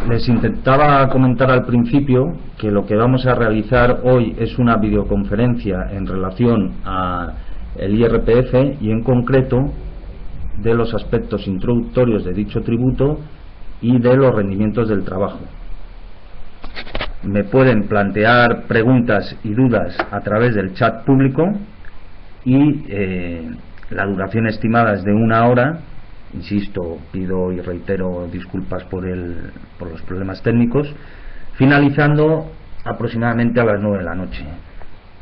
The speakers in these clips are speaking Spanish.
Les intentaba comentar al principio que lo que vamos a realizar hoy es una videoconferencia en relación a el IRPF y en concreto de los aspectos introductorios de dicho tributo y de los rendimientos del trabajo. Me pueden plantear preguntas y dudas a través del chat público y la duración estimada es de 1 hora. Insisto, pido y reitero disculpas por los problemas técnicos, finalizando aproximadamente a las 9 de la noche.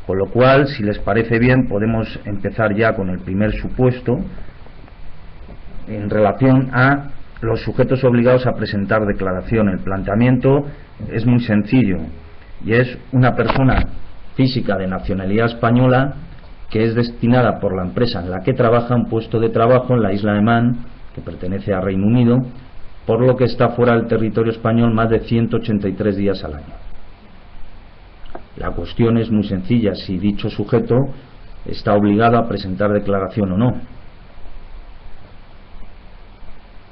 Con lo cual, si les parece bien, podemos empezar ya con el primer supuesto en relación a los sujetos obligados a presentar declaración. El planteamiento es muy sencillo y es una persona física de nacionalidad española que es destinada por la empresa en la que trabaja a un puesto de trabajo en la isla de Man, que pertenece a Reino Unido, por lo que está fuera del territorio español más de 183 días al año. La cuestión es muy sencilla: si dicho sujeto está obligado a presentar declaración o no.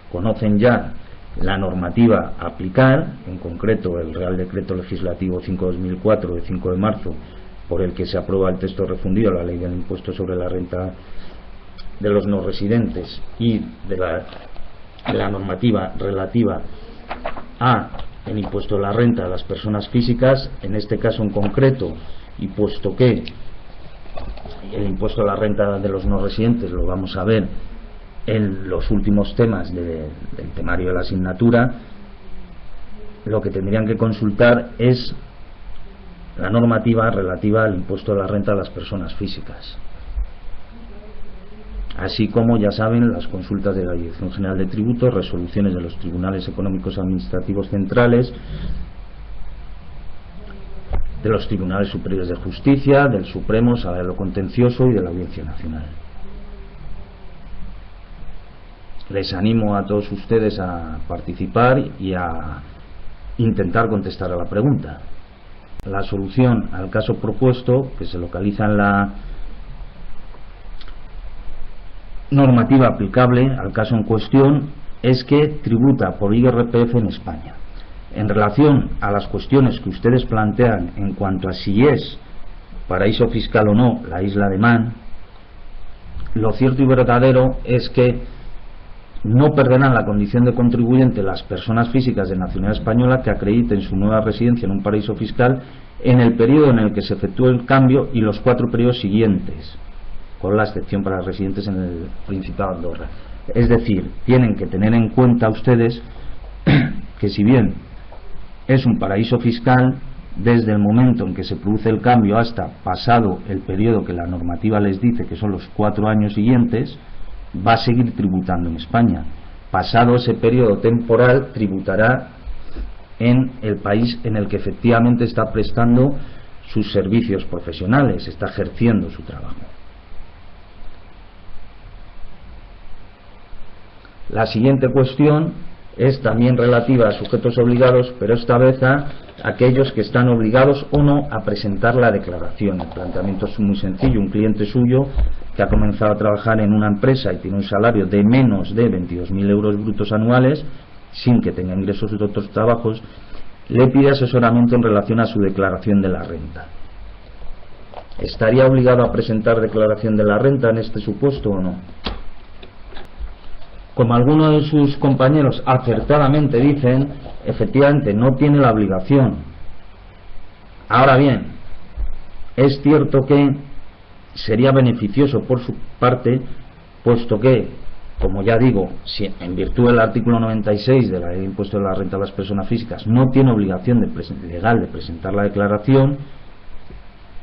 Conocen ya la normativa a aplicar, en concreto el Real Decreto Legislativo 5/2004 de 5 de marzo, por el que se aprueba el texto refundido a la Ley del Impuesto sobre la Renta de los no residentes y de la normativa relativa a el impuesto de la renta a las personas físicas. En este caso en concreto, y puesto que el impuesto a la renta de los no residentes lo vamos a ver en los últimos temas del temario de la asignatura, lo que tendrían que consultar es la normativa relativa al impuesto a la renta a las personas físicas, así como, ya saben, las consultas de la Dirección General de Tributos, resoluciones de los Tribunales Económicos Administrativos Centrales, de los Tribunales Superiores de Justicia, del Supremo, Sala de lo Contencioso y de la Audiencia Nacional. Les animo a todos ustedes a participar y a intentar contestar a la pregunta. La solución al caso propuesto, que se localiza en la normativa aplicable al caso en cuestión, es que tributa por IRPF en España. En relación a las cuestiones que ustedes plantean en cuanto a si es paraíso fiscal o no la isla de Man, lo cierto y verdadero es que no perderán la condición de contribuyente las personas físicas de nacionalidad española que acrediten su nueva residencia en un paraíso fiscal en el periodo en el que se efectúe el cambio y los 4 periodos siguientes, con la excepción para residentes en el Principado de Andorra. Es decir, tienen que tener en cuenta ustedes que si bien es un paraíso fiscal, desde el momento en que se produce el cambio hasta pasado el periodo que la normativa les dice que son los 4 años siguientes, va a seguir tributando en España. Pasado ese periodo temporal, tributará en el país en el que efectivamente está prestando sus servicios profesionales, está ejerciendo su trabajo. La siguiente cuestión es también relativa a sujetos obligados, pero esta vez a aquellos que están obligados o no a presentar la declaración. El planteamiento es muy sencillo: un cliente suyo que ha comenzado a trabajar en una empresa y tiene un salario de menos de 22.000 euros brutos anuales, sin que tenga ingresos de otros trabajos, le pide asesoramiento en relación a su declaración de la renta. ¿Estaría obligado a presentar declaración de la renta en este supuesto o no? Como algunos de sus compañeros acertadamente dicen, efectivamente no tiene la obligación. Ahora bien, es cierto que sería beneficioso por su parte, puesto que, como ya digo, si en virtud del artículo 96 de la Ley de Impuesto de la Renta a las Personas Físicas no tiene obligación legal de presentar la declaración,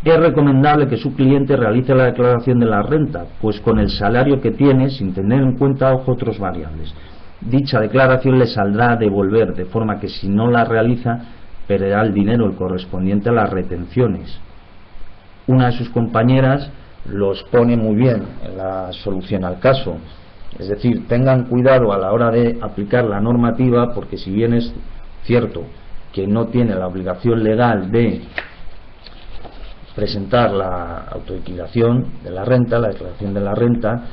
es recomendable que su cliente realice la declaración de la renta, pues con el salario que tiene, sin tener en cuenta otras variables, dicha declaración le saldrá a devolver, de forma que si no la realiza perderá el dinero el correspondiente a las retenciones. Una de sus compañeras lo expone muy bien en la solución al caso. Es decir, tengan cuidado a la hora de aplicar la normativa, porque si bien es cierto que no tiene la obligación legal de presentar la autoliquidación de la renta, la declaración de la renta,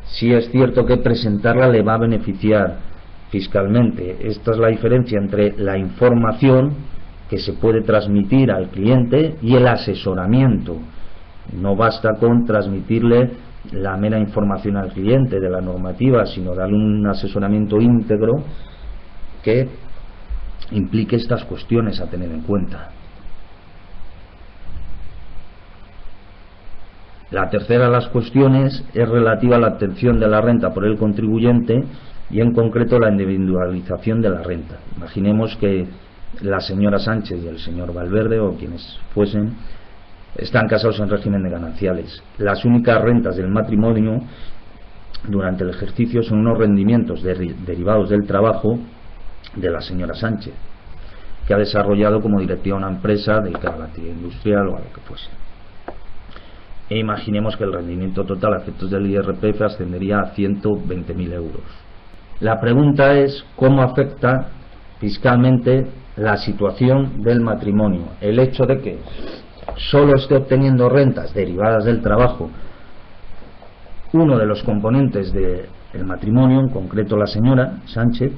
sí es cierto que presentarla le va a beneficiar fiscalmente. Esta es la diferencia entre la información que se puede transmitir al cliente y el asesoramiento. No basta con transmitirle la mera información al cliente de la normativa, sino darle un asesoramiento íntegro que implique estas cuestiones a tener en cuenta. La tercera de las cuestiones es relativa a la obtención de la renta por el contribuyente y en concreto la individualización de la renta. Imaginemos que la señora Sánchez y el señor Valverde, o quienes fuesen, están casados en régimen de gananciales. Las únicas rentas del matrimonio durante el ejercicio son unos rendimientos derivados del trabajo de la señora Sánchez, que ha desarrollado como directiva una empresa dedicada a la actividad industrial o a lo que fuese. E imaginemos que el rendimiento total a efectos del IRPF ascendería a 120.000 euros. La pregunta es cómo afecta fiscalmente la situación del matrimonio. El hecho de que solo esté obteniendo rentas derivadas del trabajo uno de los componentes del matrimonio, en concreto la señora Sánchez,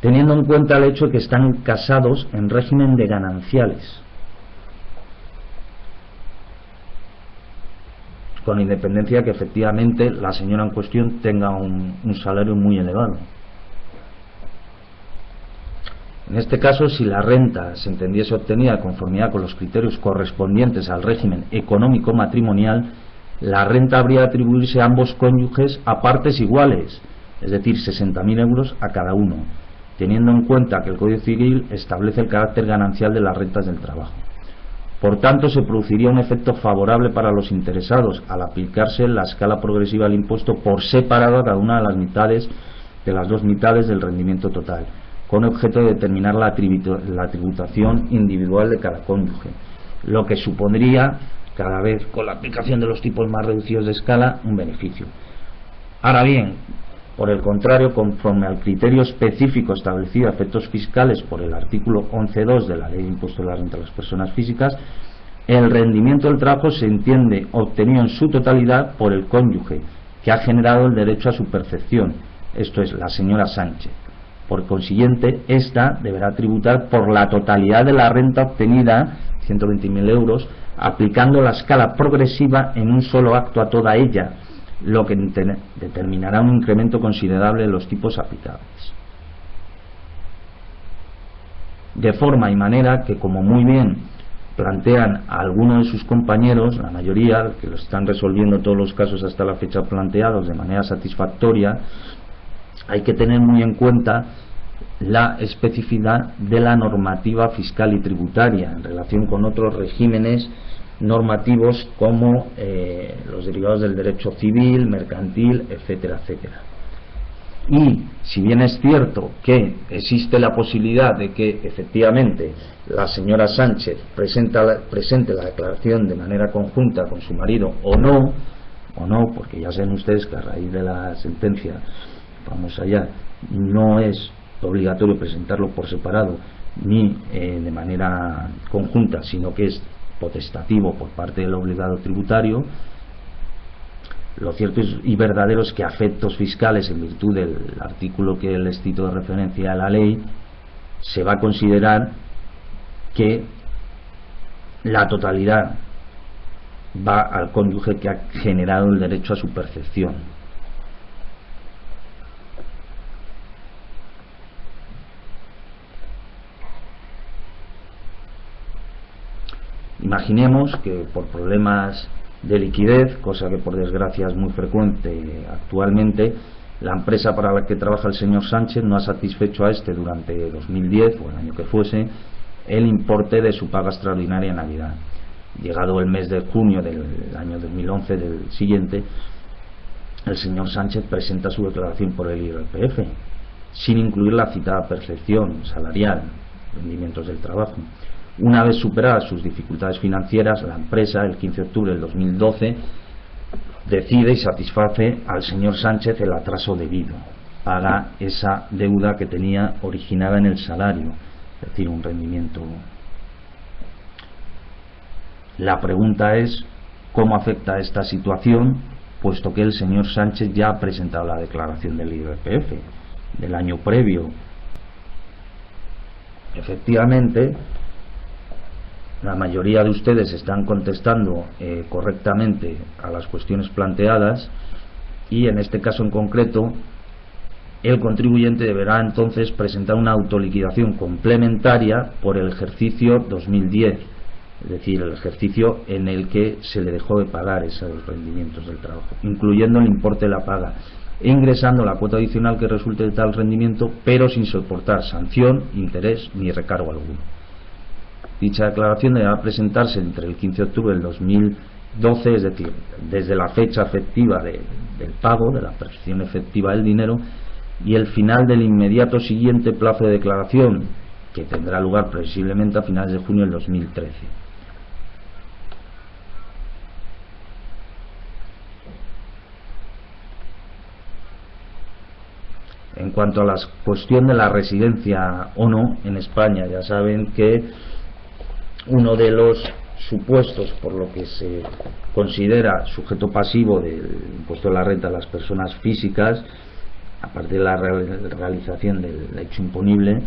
teniendo en cuenta el hecho de que están casados en régimen de gananciales, con independencia que efectivamente la señora en cuestión tenga un salario muy elevado. En este caso, si la renta se entendiese obtenida de conformidad con los criterios correspondientes al régimen económico matrimonial, la renta habría de atribuirse a ambos cónyuges a partes iguales, es decir, 60.000 euros a cada uno, teniendo en cuenta que el Código Civil establece el carácter ganancial de las rentas del trabajo. Por tanto, se produciría un efecto favorable para los interesados al aplicarse la escala progresiva del impuesto por separado a cada una de las mitades de las dos mitades del rendimiento total, con objeto de determinar la tributación individual de cada cónyuge, lo que supondría, cada vez con la aplicación de los tipos más reducidos de escala, un beneficio. Ahora bien, por el contrario, conforme al criterio específico establecido a efectos fiscales por el artículo 11.2 de la Ley de Impuesto de la Renta de las Personas Físicas, el rendimiento del trabajo se entiende obtenido en su totalidad por el cónyuge que ha generado el derecho a su percepción, esto es, la señora Sánchez. Por consiguiente, ésta deberá tributar por la totalidad de la renta obtenida, 120.000 euros, aplicando la escala progresiva en un solo acto a toda ella, lo que determinará un incremento considerable de los tipos aplicables. De forma y manera que, como muy bien plantean algunos de sus compañeros, la mayoría, que lo están resolviendo todos los casos hasta la fecha planteados de manera satisfactoria, hay que tener muy en cuenta la especificidad de la normativa fiscal y tributaria en relación con otros regímenes normativos como los derivados del derecho civil, mercantil, etcétera, etcétera. Y si bien es cierto que existe la posibilidad de que efectivamente la señora Sánchez presente la declaración de manera conjunta con su marido o no, porque ya saben ustedes que a raíz de la sentencia, vamos allá, no es obligatorio presentarlo por separado ni de manera conjunta, sino que es potestativo por parte del obligado tributario. Lo cierto y verdadero es que a efectos fiscales, en virtud del artículo que les cito de referencia a la ley, se va a considerar que la totalidad va al cónyuge que ha generado el derecho a su percepción. Imaginemos que por problemas de liquidez, cosa que por desgracia es muy frecuente actualmente, la empresa para la que trabaja el señor Sánchez no ha satisfecho a este durante 2010 o el año que fuese el importe de su paga extraordinaria en Navidad. Llegado el mes de junio del año 2011 del siguiente, el señor Sánchez presenta su declaración por el IRPF sin incluir la citada percepción salarial, rendimientos del trabajo. Una vez superadas sus dificultades financieras, la empresa, el 15 de octubre del 2012, decide y satisface al señor Sánchez el atraso debido. Paga esa deuda que tenía originada en el salario, es decir, un rendimiento. La pregunta es cómo afecta esta situación, puesto que el señor Sánchez ya ha presentado la declaración del IRPF del año previo. Efectivamente, la mayoría de ustedes están contestando correctamente a las cuestiones planteadas, y en este caso en concreto el contribuyente deberá entonces presentar una autoliquidación complementaria por el ejercicio 2010, es decir, el ejercicio en el que se le dejó de pagar esos rendimientos del trabajo, incluyendo el importe de la paga, e ingresando la cuota adicional que resulte de tal rendimiento, pero sin soportar sanción, interés ni recargo alguno. Dicha declaración deberá presentarse entre el 15 de octubre del 2012, es decir, desde la fecha efectiva del pago, de la percepción efectiva del dinero, y el final del inmediato siguiente plazo de declaración, que tendrá lugar previsiblemente a finales de junio del 2013. En cuanto a la cuestión de la residencia o no en España, ya saben que uno de los supuestos por lo que se considera sujeto pasivo del impuesto de la renta a las personas físicas, aparte de la realización del hecho imponible,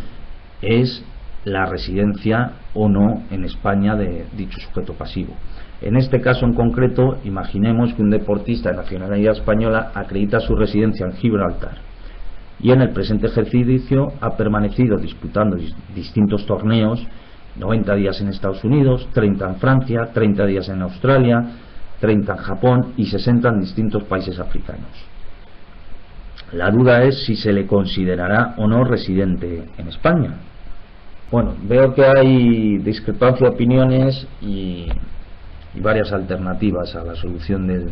es la residencia o no en España de dicho sujeto pasivo. En este caso en concreto, imaginemos que un deportista de nacionalidad española acredita su residencia en Gibraltar y en el presente ejercicio ha permanecido disputando distintos torneos, 90 días en Estados Unidos, 30 en Francia, 30 días en Australia, 30 en Japón y 60 en distintos países africanos. La duda es si se le considerará o no residente en España. Bueno, veo que hay discrepancia de opiniones y varias alternativas a la solución del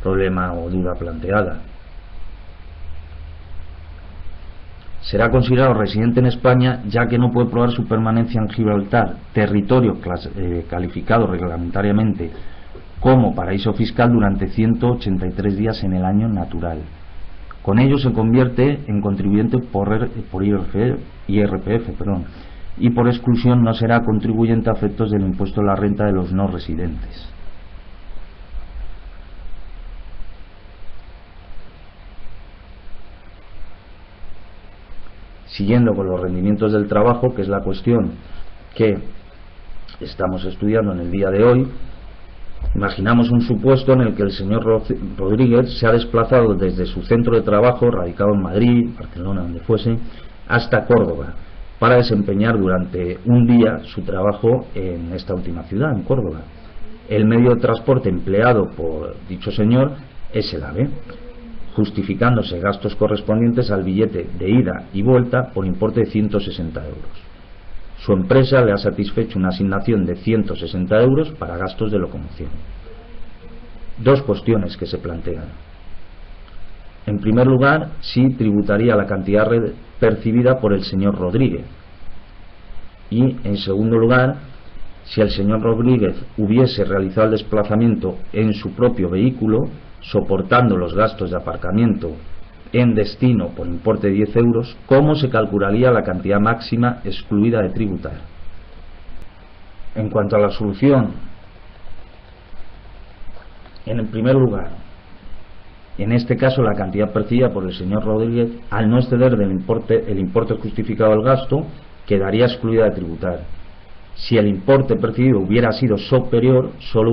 problema o duda planteada. Será considerado residente en España ya que no puede probar su permanencia en Gibraltar, territorio calificado reglamentariamente como paraíso fiscal durante 183 días en el año natural. Con ello se convierte en contribuyente por IRPF, y por exclusión no será contribuyente a efectos del impuesto a la renta de los no residentes. Siguiendo con los rendimientos del trabajo, que es la cuestión que estamos estudiando en el día de hoy, imaginamos un supuesto en el que el señor Rodríguez se ha desplazado desde su centro de trabajo, radicado en Madrid, Barcelona, donde fuese, hasta Córdoba, para desempeñar durante un día su trabajo en esta última ciudad, en Córdoba. El medio de transporte empleado por dicho señor es el AVE, justificándose gastos correspondientes al billete de ida y vuelta por importe de 160 euros. Su empresa le ha satisfecho una asignación de 160 euros para gastos de locomoción. Dos cuestiones que se plantean. En primer lugar, si tributaría la cantidad percibida por el señor Rodríguez. Y, en segundo lugar, si el señor Rodríguez hubiese realizado el desplazamiento en su propio vehículo, soportando los gastos de aparcamiento en destino por importe de 10 euros, ¿cómo se calcularía la cantidad máxima excluida de tributar? En cuanto a la solución, en el primer lugar, en este caso la cantidad percibida por el señor Rodríguez, al no exceder el importe justificado del gasto, quedaría excluida de tributar. Si el importe percibido hubiera sido superior, solo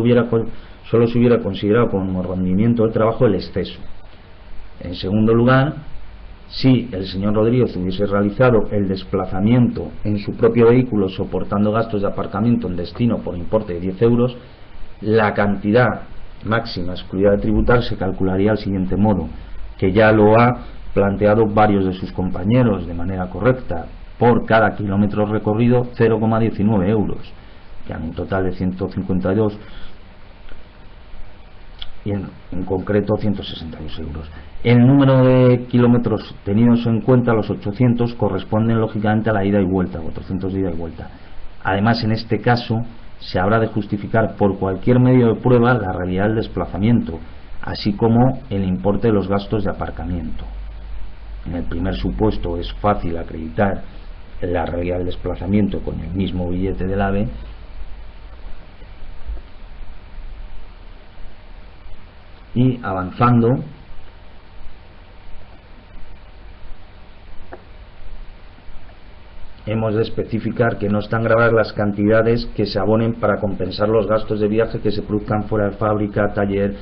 se hubiera considerado como rendimiento del trabajo el exceso. En segundo lugar, si el señor Rodríguez hubiese realizado el desplazamiento en su propio vehículo soportando gastos de aparcamiento en destino por importe de 10 euros, la cantidad máxima excluida de tributar se calcularía del siguiente modo, que ya lo ha planteado varios de sus compañeros de manera correcta: por cada kilómetro recorrido 0,19 euros, que dan un total de 152 y en concreto 162 euros. El número de kilómetros tenidos en cuenta, los 800, corresponden lógicamente a la ida y vuelta, 400 de ida y vuelta. Además, en este caso se habrá de justificar por cualquier medio de prueba la realidad del desplazamiento, así como el importe de los gastos de aparcamiento. En el primer supuesto es fácil acreditar la realidad del desplazamiento con el mismo billete del AVE, y avanzando, hemos de especificar que no están grabadas las cantidades que se abonen para compensar los gastos de viaje que se produzcan fuera de fábrica, taller,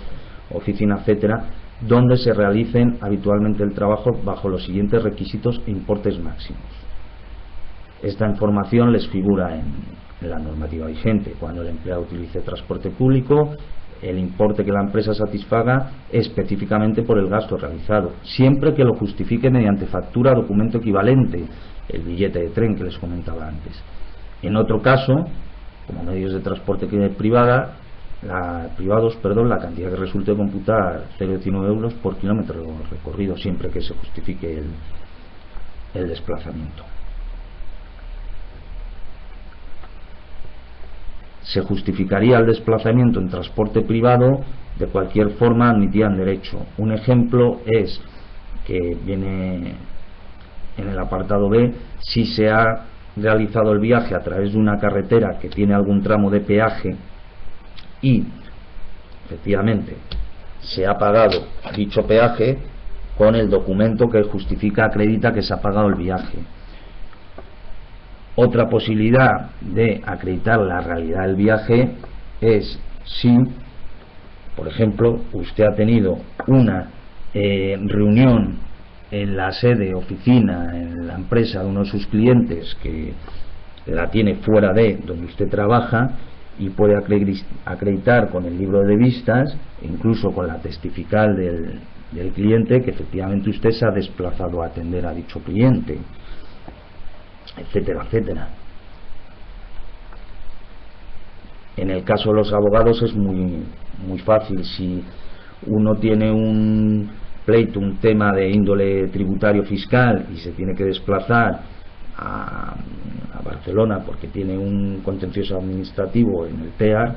oficina, etcétera, donde se realicen habitualmente el trabajo bajo los siguientes requisitos e importes máximos. Esta información les figura en la normativa vigente. Cuando el empleado utilice transporte público, el importe que la empresa satisfaga específicamente por el gasto realizado, siempre que lo justifique mediante factura o documento equivalente, el billete de tren que les comentaba antes. En otro caso, como medios de transporte privados, la cantidad que resulte de computar 0,19 euros por kilómetro recorrido, siempre que se justifique el desplazamiento. Se justificaría el desplazamiento en transporte privado de cualquier forma admitida en derecho. Un ejemplo es que viene en el apartado B: si se ha realizado el viaje a través de una carretera que tiene algún tramo de peaje y efectivamente se ha pagado dicho peaje con el documento que justifica, acredita que se ha pagado el viaje. Otra posibilidad de acreditar la realidad del viaje es si, por ejemplo, usted ha tenido una reunión en la sede, oficina, en la empresa de uno de sus clientes que la tiene fuera de donde usted trabaja, y puede acreditar con el libro de vistas, incluso con la testifical del cliente, que efectivamente usted se ha desplazado a atender a dicho cliente, etcétera, etcétera. En el caso de los abogados es muy fácil. Si uno tiene un pleito, un tema de índole tributario fiscal y se tiene que desplazar a Barcelona porque tiene un contencioso administrativo en el TEAR,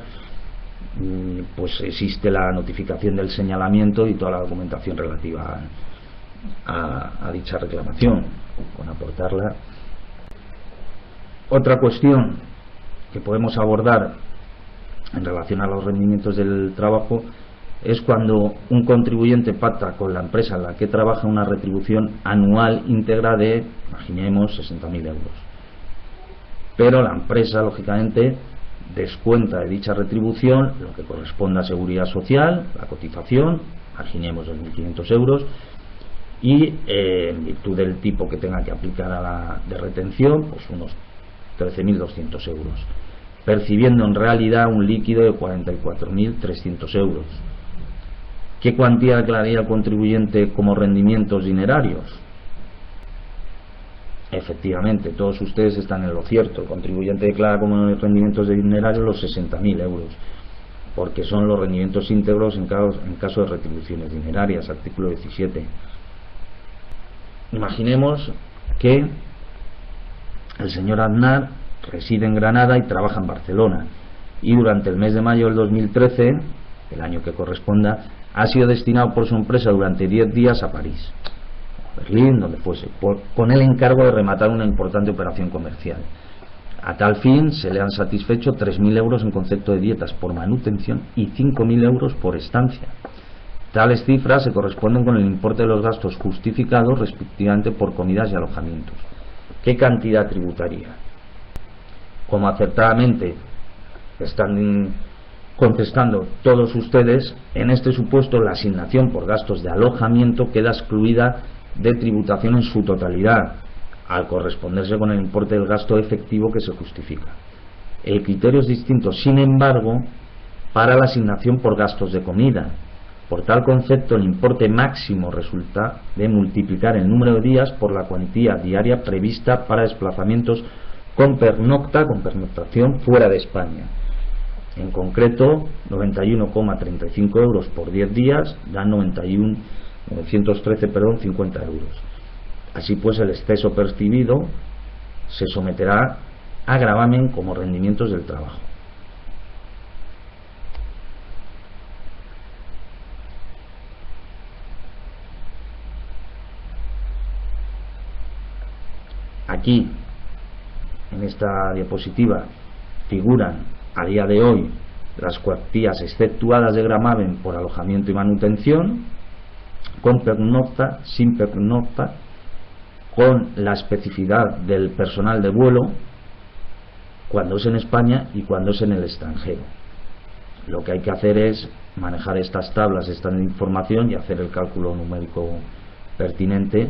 pues existe la notificación del señalamiento y toda la documentación relativa a dicha reclamación, con aportarla. Otra cuestión que podemos abordar en relación a los rendimientos del trabajo es cuando un contribuyente pacta con la empresa en la que trabaja una retribución anual íntegra de, imaginemos, 60.000 euros. Pero la empresa, lógicamente, descuenta de dicha retribución lo que corresponde a seguridad social, la cotización, imaginemos 2.500 euros, y en virtud del tipo que tenga que aplicar de retención, pues unos 13.200 euros, percibiendo en realidad un líquido de 44.300 euros. ¿Qué cuantía declararía el contribuyente como rendimientos dinerarios? Efectivamente, todos ustedes están en lo cierto. El contribuyente declara como rendimientos dinerarios los 60.000 euros, porque son los rendimientos íntegros en caso de retribuciones dinerarias, artículo 17. Imaginemos que el señor Aznar reside en Granada y trabaja en Barcelona, y durante el mes de mayo del 2013, el año que corresponda, ha sido destinado por su empresa durante 10 días a París, a Berlín, donde fuese, con el encargo de rematar una importante operación comercial. A tal fin se le han satisfecho 3.000 euros en concepto de dietas por manutención y 5.000 euros por estancia. Tales cifras se corresponden con el importe de los gastos justificados respectivamente por comidas y alojamientos. ¿Qué cantidad tributaría? Como acertadamente están contestando todos ustedes, en este supuesto la asignación por gastos de alojamiento queda excluida de tributación en su totalidad, al corresponderse con el importe del gasto efectivo que se justifica. El criterio es distinto, sin embargo, para la asignación por gastos de comida. Por tal concepto, el importe máximo resulta de multiplicar el número de días por la cuantía diaria prevista para desplazamientos con pernoctación fuera de España. En concreto, 91,35 euros por 10 días dan 50 euros. Así pues, el exceso percibido se someterá a gravamen como rendimientos del trabajo. Aquí, en esta diapositiva, figuran a día de hoy las cuantías exceptuadas de gravamen por alojamiento y manutención, con pernocta, sin pernocta, con la especificidad del personal de vuelo cuando es en España y cuando es en el extranjero. Lo que hay que hacer es manejar estas tablas, esta información, y hacer el cálculo numérico pertinente.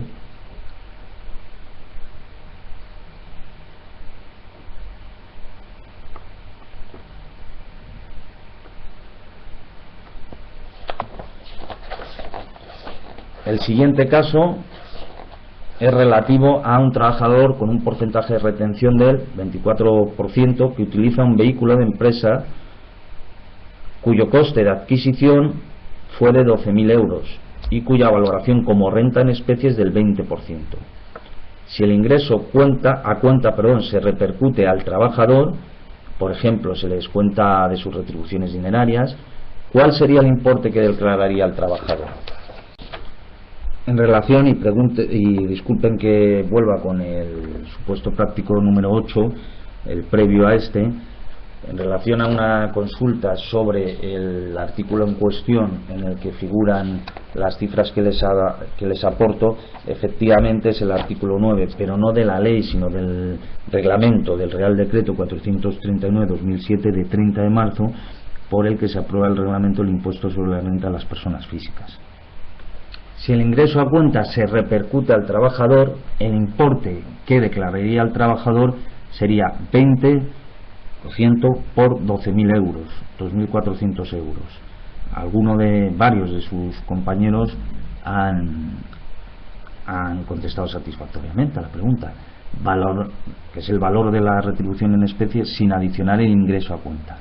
El siguiente caso es relativo a un trabajador con un porcentaje de retención del 24% que utiliza un vehículo de empresa cuyo coste de adquisición fue de 12.000 euros y cuya valoración como renta en especie es del 20%. Si el ingreso a cuenta se repercute al trabajador, por ejemplo, se le descuenta de sus retribuciones dinerarias, ¿cuál sería el importe que declararía el trabajador? En relación, y disculpen que vuelva con el supuesto práctico número 8, el previo a este, en relación a una consulta sobre el artículo en cuestión en el que figuran las cifras que les aporto, efectivamente es el artículo 9, pero no de la ley, sino del reglamento del Real Decreto 439/2007 de 30 de marzo, por el que se aprueba el reglamento del impuesto sobre la renta de las personas físicas. Si el ingreso a cuenta se repercute al trabajador, el importe que declararía el trabajador sería 20% por 12.000 euros, 2.400 euros. Varios de sus compañeros han contestado satisfactoriamente a la pregunta, que es el valor de la retribución en especie sin adicionar el ingreso a cuenta.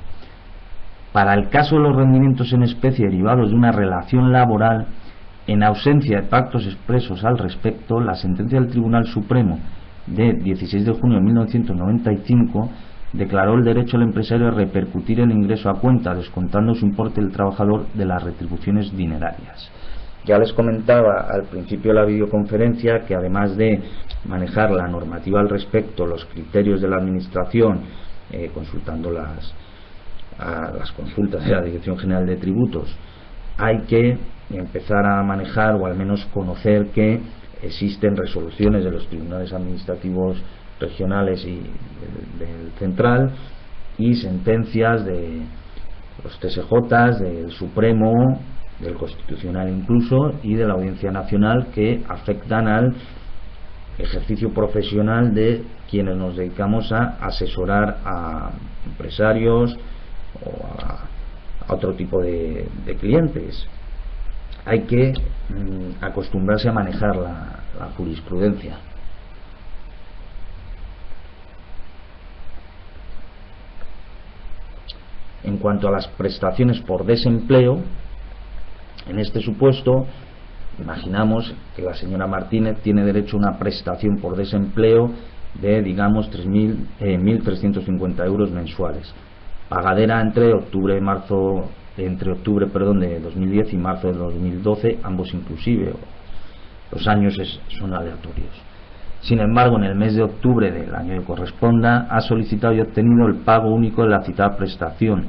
Para el caso de los rendimientos en especie derivados de una relación laboral, en ausencia de pactos expresos al respecto, la sentencia del Tribunal Supremo de 16 de junio de 1995 declaró el derecho al empresario a repercutir el ingreso a cuenta, descontando su importe del trabajador de las retribuciones dinerarias. Ya les comentaba al principio de la videoconferencia que, además de manejar la normativa al respecto, los criterios de la Administración, consultando las consultas de la Dirección General de Tributos, hay que empezar a manejar, o al menos conocer, que existen resoluciones de los tribunales administrativos regionales y del central y sentencias de los TSJs, del Supremo, del Constitucional incluso, y de la Audiencia Nacional, que afectan al ejercicio profesional de quienes nos dedicamos a asesorar a empresarios o a otro tipo de clientes. Hay que acostumbrarse a manejar la jurisprudencia. En cuanto a las prestaciones por desempleo, en este supuesto, imaginamos que la señora Martínez tiene derecho a una prestación por desempleo de, digamos, 1.350 euros mensuales, pagadera entre octubre de 2010 y marzo de 2012, ambos inclusive, los años son aleatorios. Sin embargo, en el mes de octubre del año que corresponda, ha solicitado y obtenido el pago único de la citada prestación,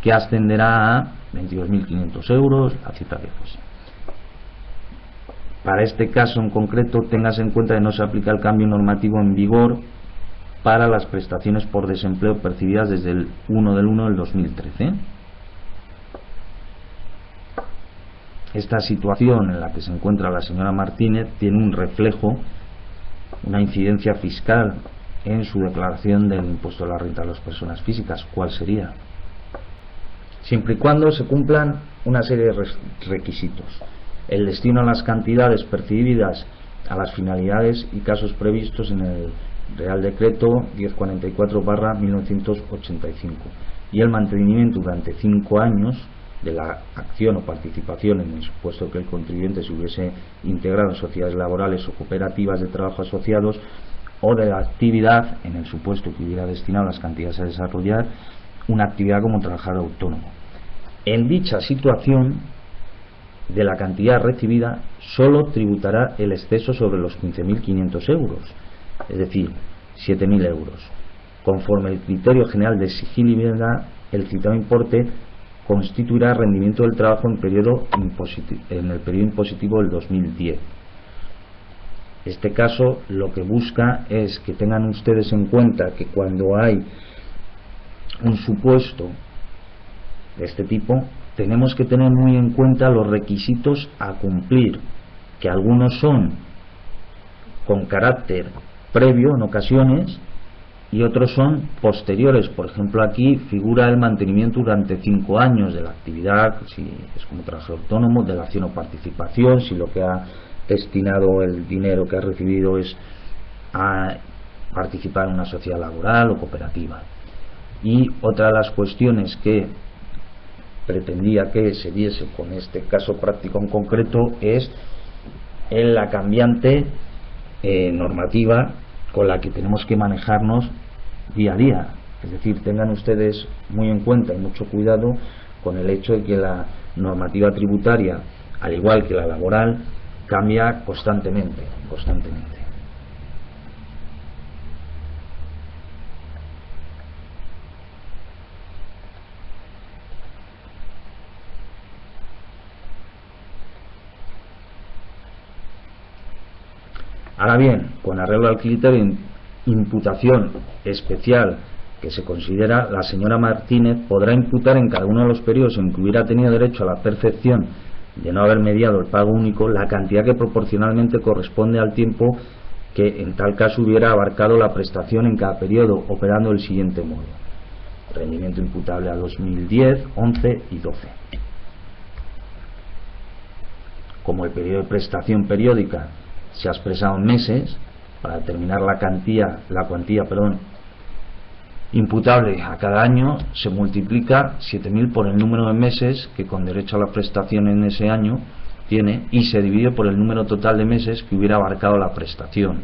que ascenderá a 22.500 euros, la citada cosa. Para este caso en concreto, téngase en cuenta que no se aplica el cambio normativo en vigor para las prestaciones por desempleo percibidas desde el 1 del 1 del 2013. Esta situación en la que se encuentra la señora Martínez tiene un reflejo, una incidencia fiscal en su declaración del impuesto a la renta de las personas físicas. ¿Cuál sería? Siempre y cuando se cumplan una serie de requisitos: el destino a las cantidades percibidas a las finalidades y casos previstos en el Real Decreto 1044/1985 y el mantenimiento durante 5 años de la acción o participación, en el supuesto que el contribuyente se hubiese integrado en sociedades laborales o cooperativas de trabajo asociados, o de la actividad, en el supuesto que hubiera destinado las cantidades a desarrollar una actividad como trabajador autónomo. En dicha situación, de la cantidad recibida solo tributará el exceso sobre los 15.500 euros, es decir, 7.000 euros. Conforme el criterio general de exigibilidad, el citado importe constituirá rendimiento del trabajo en el periodo impositivo del 2010. Este caso lo que busca es que tengan ustedes en cuenta que cuando hay un supuesto de este tipo, tenemos que tener muy en cuenta los requisitos a cumplir, que algunos son con carácter previo en ocasiones y otros son posteriores. Por ejemplo, aquí figura el mantenimiento durante 5 años de la actividad, si es como trabajador autónomo, de la acción o participación, si lo que ha destinado el dinero que ha recibido es a participar en una sociedad laboral o cooperativa. Y otra de las cuestiones que pretendía que se diese con este caso práctico en concreto es en la cambiante normativa con la que tenemos que manejarnos día a día. Es decir, tengan ustedes muy en cuenta y mucho cuidado con el hecho de que la normativa tributaria, al igual que la laboral, cambia constantemente. Ahora bien, con arreglo al criterio de imputación especial que se considera, la señora Martínez podrá imputar en cada uno de los periodos en que hubiera tenido derecho a la percepción de no haber mediado el pago único la cantidad que proporcionalmente corresponde al tiempo que en tal caso hubiera abarcado la prestación en cada periodo, operando del siguiente modo: rendimiento imputable a 2010, 11 y 12. Como el periodo de prestación periódica se ha expresado en meses, para determinar la cuantía imputable a cada año se multiplica 7.000 por el número de meses que con derecho a la prestación en ese año tiene, y se divide por el número total de meses que hubiera abarcado la prestación.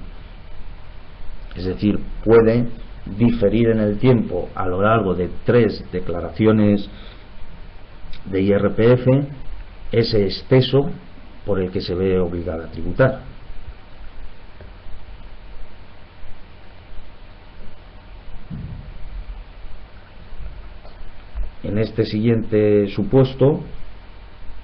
Es decir, puede diferir en el tiempo a lo largo de 3 declaraciones de IRPF ese exceso por el que se ve obligado a tributar. En este siguiente supuesto,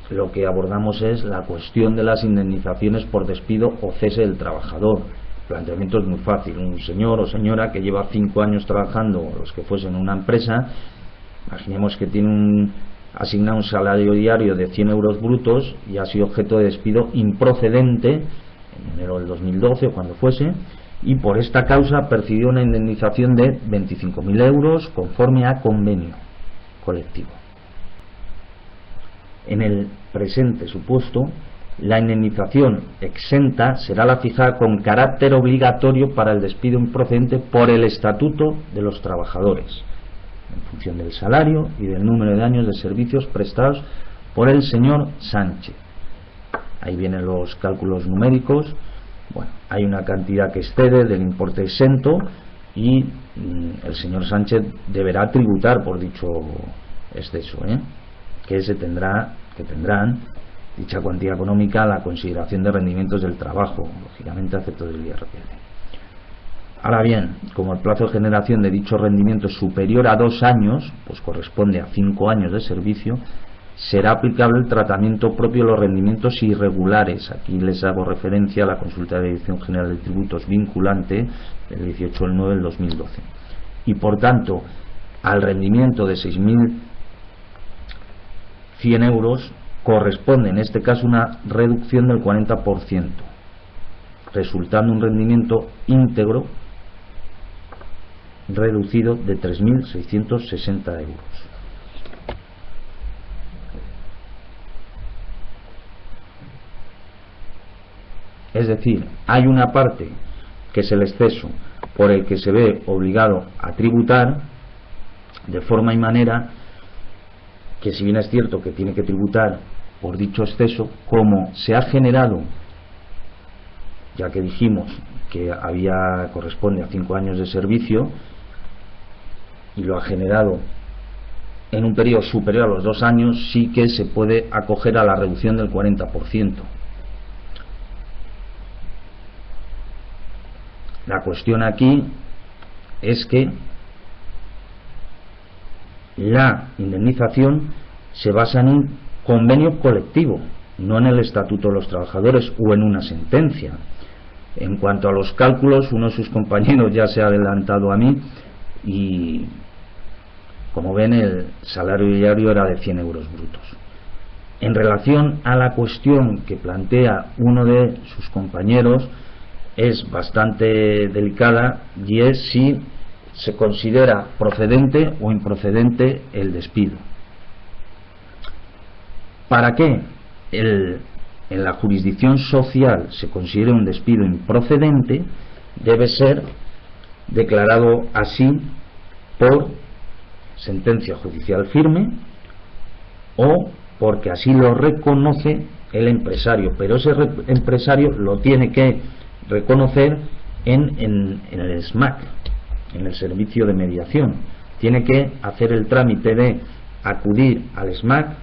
lo que abordamos es la cuestión de las indemnizaciones por despido o cese del trabajador. El planteamiento es muy fácil. Un señor o señora que lleva 5 años trabajando, los que fuesen en una empresa, imaginemos que tiene asignado un salario diario de 100 euros brutos y ha sido objeto de despido improcedente en enero del 2012 o cuando fuese, y por esta causa percibió una indemnización de 25.000 euros conforme a convenio colectivo. En el presente supuesto, la indemnización exenta será la fijada con carácter obligatorio para el despido improcedente por el Estatuto de los Trabajadores, en función del salario y del número de años de servicios prestados por el señor Sánchez. Ahí vienen los cálculos numéricos. Bueno, hay una cantidad que excede del importe exento y el señor Sánchez deberá tributar por dicho exceso, que tendrán dicha cuantía económica a la consideración de rendimientos del trabajo, lógicamente a efectos del IRPF. Ahora bien, como el plazo de generación de dicho rendimiento es superior a 2 años, pues corresponde a 5 años de servicio, será aplicable el tratamiento propio de los rendimientos irregulares. Aquí les hago referencia a la consulta de la Dirección General de Tributos vinculante del 18 del 9 del 2012. Y por tanto, al rendimiento de 6.100 euros corresponde en este caso una reducción del 40%, resultando un rendimiento íntegro reducido de 3.660 euros. Es decir, hay una parte que es el exceso por el que se ve obligado a tributar, de forma y manera que, si bien es cierto que tiene que tributar por dicho exceso, como se ha generado, ya que dijimos que corresponde a 5 años de servicio y lo ha generado en un periodo superior a los 2 años, sí que se puede acoger a la reducción del 40%. La cuestión aquí es que la indemnización se basa en un convenio colectivo, no en el Estatuto de los Trabajadores o en una sentencia. En cuanto a los cálculos, uno de sus compañeros ya se ha adelantado a mí y, como ven, el salario diario era de 100 euros brutos. En relación a la cuestión que plantea uno de sus compañeros, es bastante delicada, y es si se considera procedente o improcedente el despido. Para que en la jurisdicción social se considere un despido improcedente, debe ser declarado así por sentencia judicial firme o porque así lo reconoce el empresario, pero ese empresario lo tiene que reconocer en el SMAC, en el servicio de mediación. Tiene que hacer el trámite de acudir al SMAC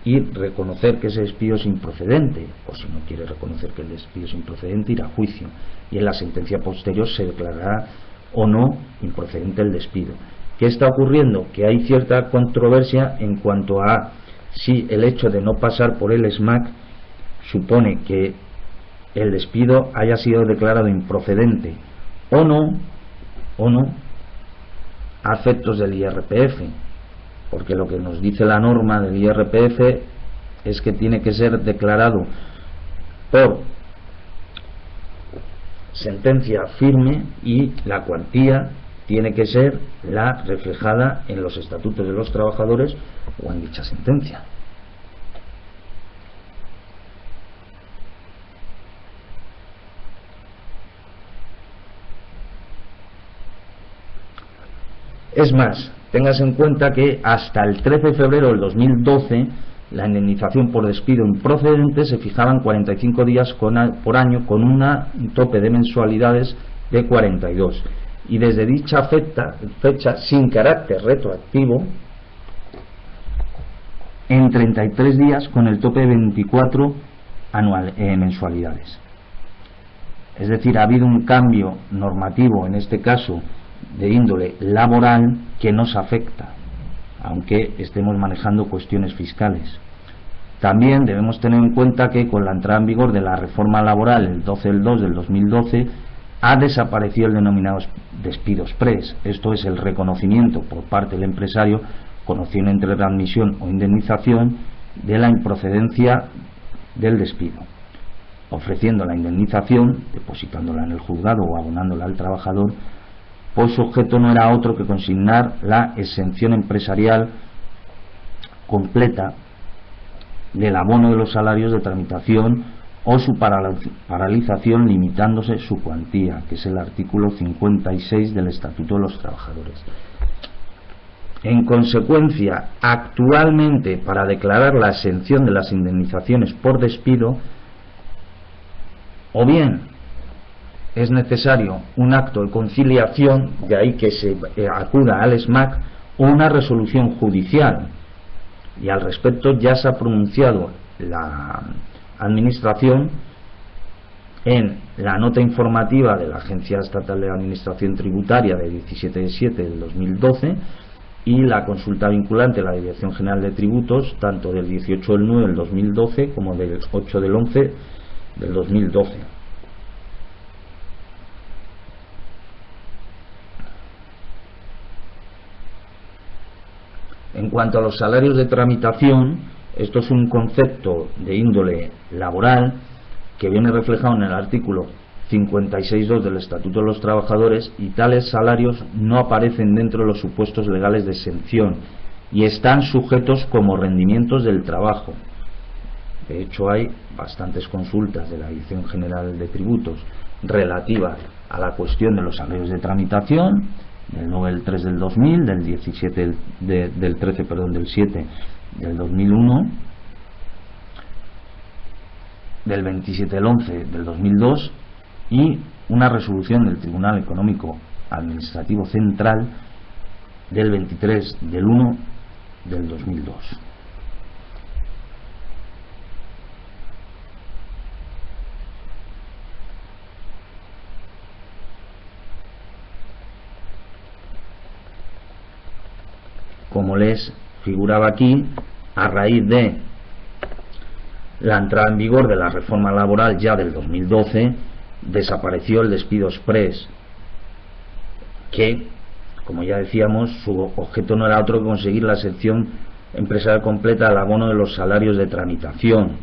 y reconocer que ese despido es improcedente, o si no quiere reconocer que el despido es improcedente, ir a juicio, y en la sentencia posterior se declarará o no improcedente el despido. ¿Qué está ocurriendo? Que hay cierta controversia en cuanto a si el hecho de no pasar por el SMAC supone que el despido haya sido declarado improcedente o no a efectos del IRPF, porque lo que nos dice la norma del IRPF es que tiene que ser declarado por sentencia firme y la cuantía tiene que ser la reflejada en los estatutos de los trabajadores o en dicha sentencia. Es más, tengas en cuenta que hasta el 13 de febrero del 2012 la indemnización por despido improcedente se fijaba en 45 días por año con un tope de mensualidades de 42, y desde dicha fecha sin carácter retroactivo en 33 días con el tope de 24 mensualidades. Es decir, ha habido un cambio normativo, en este caso de índole laboral, que nos afecta, aunque estemos manejando cuestiones fiscales. También debemos tener en cuenta que con la entrada en vigor de la reforma laboral el 12 del 2 del 2012 ha desaparecido el denominado despido exprés. Esto es el reconocimiento por parte del empresario, con opción entre readmisión o indemnización, de la improcedencia del despido, ofreciendo la indemnización, depositándola en el juzgado o abonándola al trabajador, pues su objeto no era otro que consignar la exención empresarial completa del abono de los salarios de tramitación o su paralización, limitándose su cuantía, que es el artículo 56 del Estatuto de los Trabajadores. En consecuencia, actualmente, para declarar la exención de las indemnizaciones por despido, o bien es necesario un acto de conciliación, de ahí que se acuda al SMAC, o una resolución judicial, y al respecto ya se ha pronunciado la Administración en la nota informativa de la Agencia Estatal de Administración Tributaria de 17 de 7 del 2012 y la consulta vinculante a la Dirección General de Tributos, tanto del 18 del 9 del 2012 como del 8 del 11 del 2012. En cuanto a los salarios de tramitación, esto es un concepto de índole laboral que viene reflejado en el artículo 56.2 del Estatuto de los Trabajadores, y tales salarios no aparecen dentro de los supuestos legales de exención y están sujetos como rendimientos del trabajo. De hecho, hay bastantes consultas de la Dirección General de Tributos relativas a la cuestión de los salarios de tramitación, del 9 del 3 del 2000, del 17 del 13, perdón, del 7 del 2001, del 27 del 11 del 2002 y una resolución del Tribunal Económico Administrativo Central del 23 del 1 del 2002. Como les figuraba aquí, a raíz de la entrada en vigor de la reforma laboral ya del 2012, desapareció el despido express, que, como ya decíamos, su objeto no era otro que conseguir la exención empresarial completa al abono de los salarios de tramitación.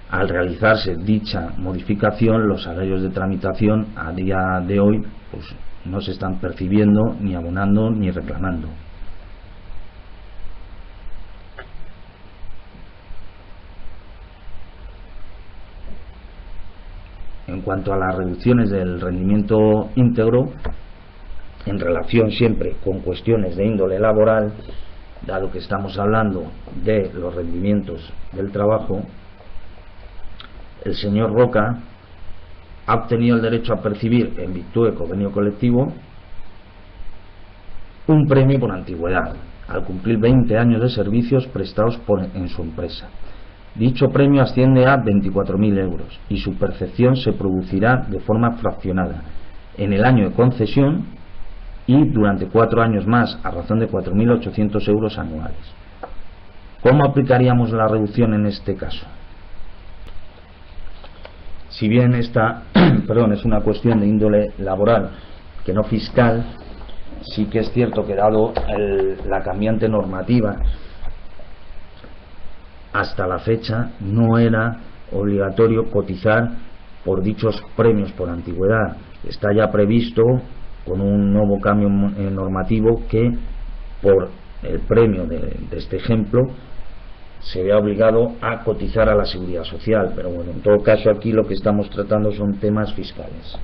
Al realizarse dicha modificación, los salarios de tramitación a día de hoy pues no se están percibiendo, ni abonando, ni reclamando. En cuanto a las reducciones del rendimiento íntegro, en relación siempre con cuestiones de índole laboral, dado que estamos hablando de los rendimientos del trabajo, el señor Roca ha obtenido el derecho a percibir, en virtud de convenio colectivo, un premio por antigüedad, al cumplir 20 años de servicios prestados en su empresa. Dicho premio asciende a 24.000 euros y su percepción se producirá de forma fraccionada en el año de concesión y durante 4 años más, a razón de 4.800 euros anuales. ¿Cómo aplicaríamos la reducción en este caso? Si bien esta es una cuestión de índole laboral que no fiscal, sí que es cierto que dado la cambiante normativa, hasta la fecha no era obligatorio cotizar por dichos premios por antigüedad. Está ya previsto con un nuevo cambio normativo que por el premio de este ejemplo se vea obligado a cotizar a la seguridad social, pero bueno, en todo caso aquí lo que estamos tratando son temas fiscales.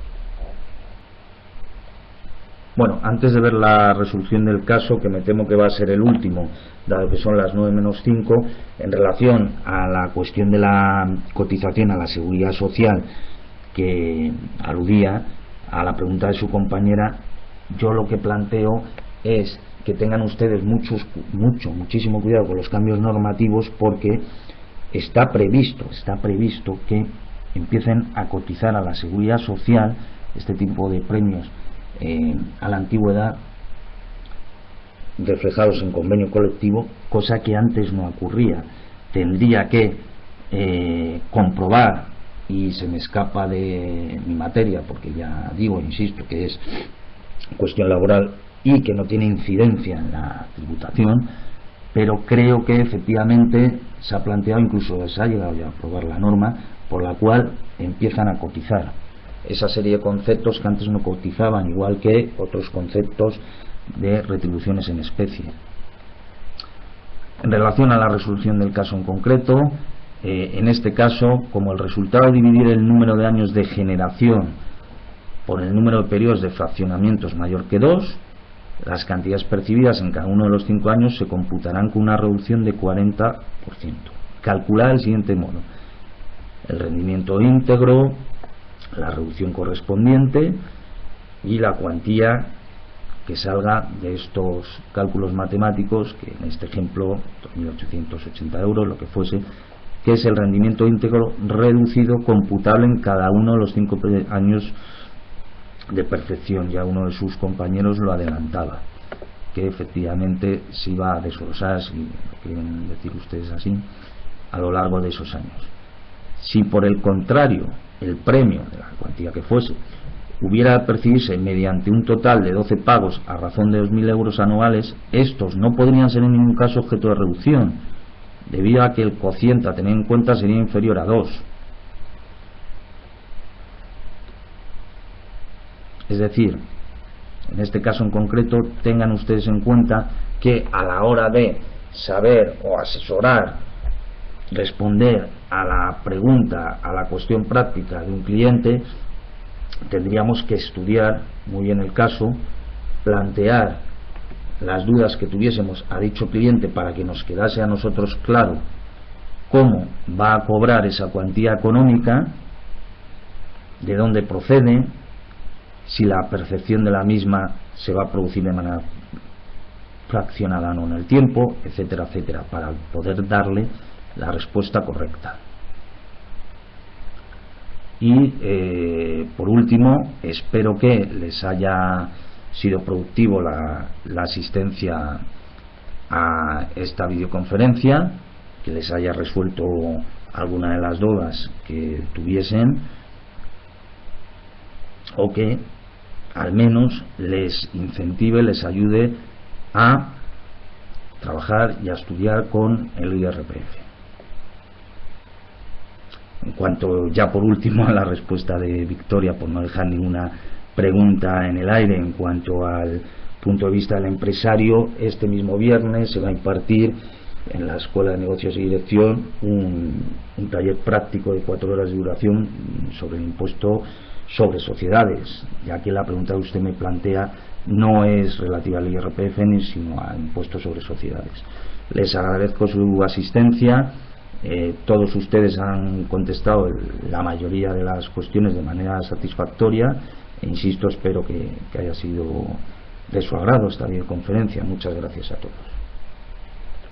Bueno, antes de ver la resolución del caso, que me temo que va a ser el último, dado que son las 9 menos 5, en relación a la cuestión de la cotización a la seguridad social, que aludía a la pregunta de su compañera, yo lo que planteo es que tengan ustedes muchísimo cuidado con los cambios normativos, porque está previsto que empiecen a cotizar a la seguridad social este tipo de premios a la antigüedad reflejados en convenio colectivo, cosa que antes no ocurría. Tendría que comprobar, y se me escapa de mi materia porque ya digo, insisto, que es cuestión laboral y que no tiene incidencia en la tributación, pero creo que efectivamente se ha planteado, incluso se ha llegado ya a aprobar la norma por la cual empiezan a cotizar esa serie de conceptos que antes no cotizaban, igual que otros conceptos de retribuciones en especie. En relación a la resolución del caso en concreto, en este caso, como el resultado de dividir el número de años de generación por el número de periodos de fraccionamiento es mayor que 2, las cantidades percibidas en cada uno de los 5 años se computarán con una reducción de 40%. Calculada del siguiente modo: el rendimiento íntegro, la reducción correspondiente y la cuantía que salga de estos cálculos matemáticos, que en este ejemplo 2.880 euros, lo que fuese, que es el rendimiento íntegro reducido computable en cada uno de los 5 años de percepción. Ya uno de sus compañeros lo adelantaba, que efectivamente se iba a desglosar, si lo quieren decir ustedes así, a lo largo de esos años. Si por el contrario el premio, de la cuantía que fuese, hubiera de percibirse mediante un total de 12 pagos a razón de 2.000 euros anuales, estos no podrían ser en ningún caso objeto de reducción, debido a que el cociente a tener en cuenta sería inferior a 2. Es decir, en este caso en concreto, tengan ustedes en cuenta que a la hora de saber o asesorar, responder a la pregunta, a la cuestión práctica de un cliente, tendríamos que estudiar muy bien el caso, plantear las dudas que tuviésemos a dicho cliente para que nos quedase a nosotros claro cómo va a cobrar esa cuantía económica, de dónde procede, si la percepción de la misma se va a producir de manera fraccionada o no en el tiempo, etcétera, etcétera, para poder darle la respuesta correcta. Y por último, espero que les haya sido productivo la asistencia a esta videoconferencia, que les haya resuelto alguna de las dudas que tuviesen, o que al menos les incentive, les ayude a trabajar y a estudiar con el IRPF. En cuanto, ya por último, a la respuesta de Victoria, por no dejar ninguna pregunta en el aire, en cuanto al punto de vista del empresario, este mismo viernes se va a impartir en la Escuela de Negocios y Dirección un taller práctico de 4 horas de duración sobre el impuesto sobre sociedades, ya que la pregunta que usted me plantea no es relativa al IRPF sino al impuesto sobre sociedades. Les agradezco su asistencia. Todos ustedes han contestado la mayoría de las cuestiones de manera satisfactoria e insisto, espero que haya sido de su agrado esta videoconferencia. Muchas gracias a todos.